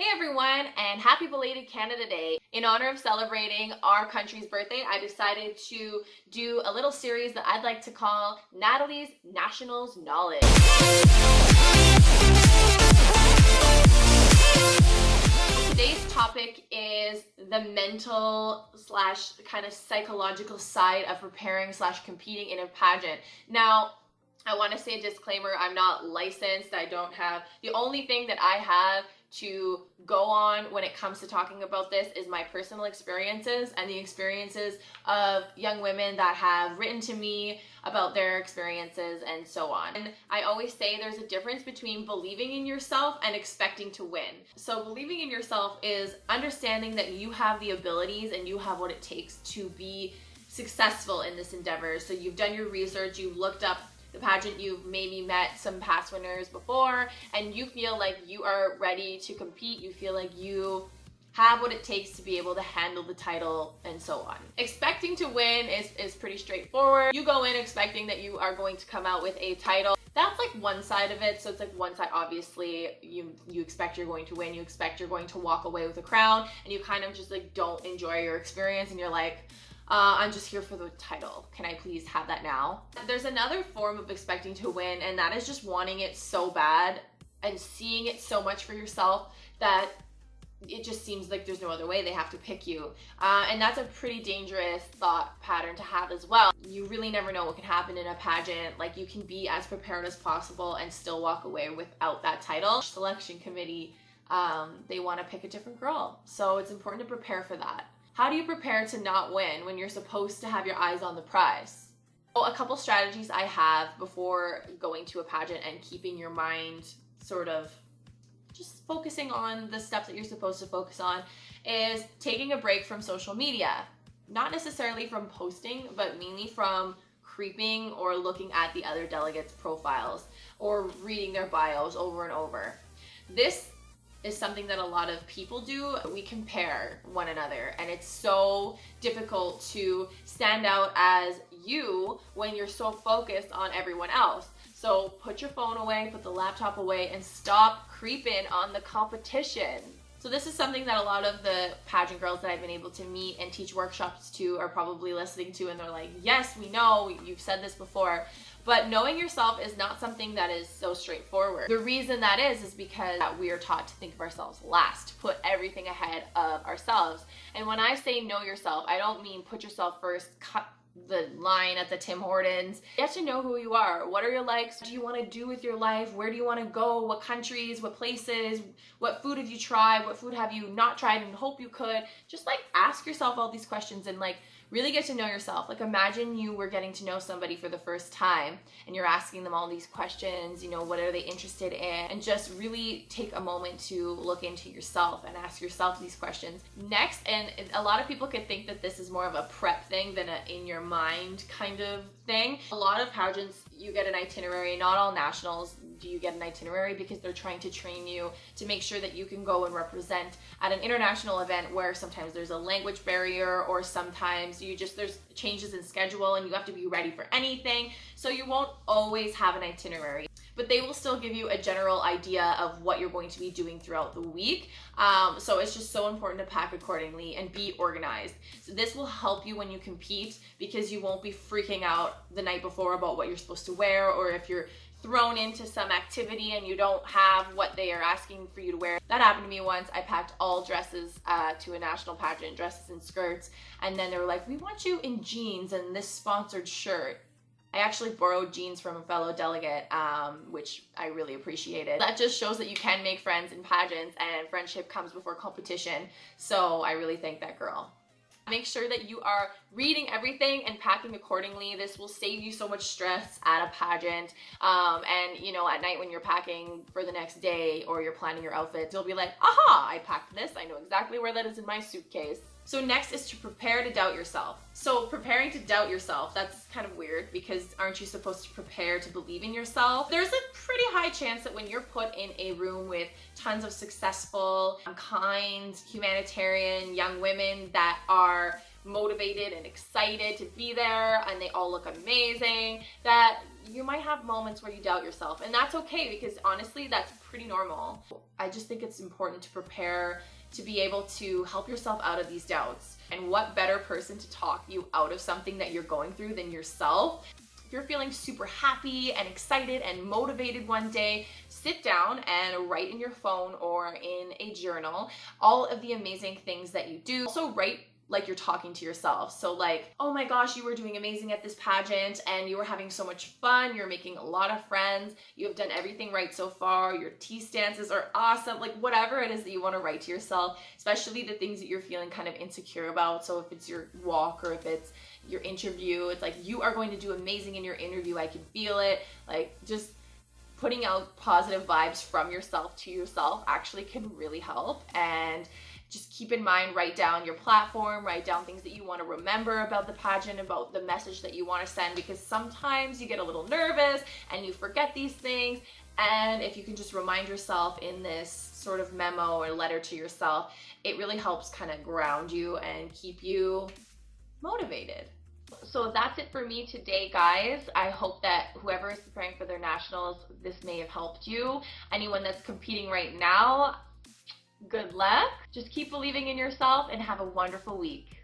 Hey everyone, and happy belated Canada Day. In honor of celebrating our country's birthday, I decided to do a little series that I'd like to call Natalie's Nationals Knowledge. Today's topic is the mental slash kind of psychological side of preparing slash competing in a pageant. Now, I want to say a disclaimer, I'm not licensed, I don't have, the only thing that I have to go on when it comes to talking about this is my personal experiences and the experiences of young women that have written to me about their experiences and so on. And I always say there's a difference between believing in yourself and expecting to win. So believing in yourself is understanding that you have the abilities and you have what it takes to be successful in this endeavor. So you've done your research, you've looked up the pageant, you've maybe met some past winners before, and you feel like you are ready to compete, you feel like you have what it takes to be able to handle the title and so on. Expecting to win is pretty straightforward. You go in expecting that you are going to come out with a title. That's like one side of it. So it's like one side, obviously, you expect you're going to win, you expect you're going to walk away with a crown, and you kind of just like don't enjoy your experience and you're like, I'm just here for the title. Can I please have that now? There's another form of expecting to win, and that is just wanting it so bad and seeing it so much for yourself that it just seems like there's no other way. They have to pick you. And that's a pretty dangerous thought pattern to have as well. You really never know what can happen in a pageant. Like, you can be as prepared as possible and still walk away without that title. Selection committee, they want to pick a different girl. So it's important to prepare for that. How do you prepare to not win when you're supposed to have your eyes on the prize? So a couple strategies I have before going to a pageant and keeping your mind sort of just focusing on the steps that you're supposed to focus on is taking a break from social media. Not necessarily from posting, but mainly from creeping or looking at the other delegates' profiles or reading their bios over and over. This is something that a lot of people do. We compare one another, and it's so difficult to stand out as you when you're so focused on everyone else. So put your phone away, put the laptop away, and stop creeping on the competition. So this is something that a lot of the pageant girls that I've been able to meet and teach workshops to are probably listening to, and they're like, yes, we know, you've said this before. But knowing yourself is not something that is so straightforward. The reason that is because we are taught to think of ourselves last, to put everything ahead of ourselves. And when I say know yourself, I don't mean put yourself first, cut the line at the Tim Hortons. You have to know who you are. What are your likes? What do you want to do with your life? Where do you want to go? What countries? What places? What food have you tried? What food have you not tried and hope you could? Just like ask yourself all these questions and like really get to know yourself. Like, imagine you were getting to know somebody for the first time and you're asking them all these questions, you know, what are they interested in? And just really take a moment to look into yourself and ask yourself these questions. Next, and a lot of people could think that this is more of a prep thing than a in your mind kind of thing. A lot of pageants, you get an itinerary. Not all nationals do you get an itinerary because they're trying to train you to make sure that you can go and represent at an international event where sometimes there's a language barrier or sometimes there's changes in schedule and you have to be ready for anything. So you won't always have an itinerary, but they will still give you a general idea of what you're going to be doing throughout the week. So it's just so important to pack accordingly and be organized. So this will help you when you compete because you won't be freaking out the night before about what you're supposed to wear, or if you're thrown into some activity and you don't have what they are asking for you to wear. That happened to me once. I packed all dresses to a national pageant, dresses and skirts, and then they were like, we want you in jeans and this sponsored shirt. I actually borrowed jeans from a fellow delegate, which I really appreciated. That just shows that you can make friends in pageants, and friendship comes before competition. So I really thank that girl. Make sure that you are reading everything and packing accordingly. This will save you so much stress at a pageant. And you know, at night when you're packing for the next day or you're planning your outfits, you'll be like, aha, I packed this. I know exactly where that is in my suitcase. So next is to prepare to doubt yourself. So preparing to doubt yourself, that's kind of weird because aren't you supposed to prepare to believe in yourself? There's a pretty high chance that when you're put in a room with tons of successful, kind, humanitarian young women that are motivated and excited to be there and they all look amazing, that you might have moments where you doubt yourself, and that's okay, because honestly that's pretty normal. I just think it's important to prepare to be able to help yourself out of these doubts. And what better person to talk you out of something that you're going through than yourself? If you're feeling super happy and excited and motivated one day, sit down and write in your phone or in a journal all of the amazing things that you do. Also write like you're talking to yourself. So like, oh my gosh, you were doing amazing at this pageant and you were having so much fun. You're making a lot of friends. You have done everything right so far. Your tea stances are awesome. Like whatever it is that you want to write to yourself, especially the things that you're feeling kind of insecure about. So if it's your walk or if it's your interview, it's like you are going to do amazing in your interview. I can feel it. Like just putting out positive vibes from yourself to yourself actually can really help. And just keep in mind, write down your platform, write down things that you want to remember about the pageant, about the message that you want to send, because sometimes you get a little nervous and you forget these things. And if you can just remind yourself in this sort of memo or letter to yourself, it really helps kind of ground you and keep you motivated. So that's it for me today, guys. I hope that whoever is preparing for their nationals, this may have helped you. Anyone that's competing right now, good luck. Just keep believing in yourself and have a wonderful week.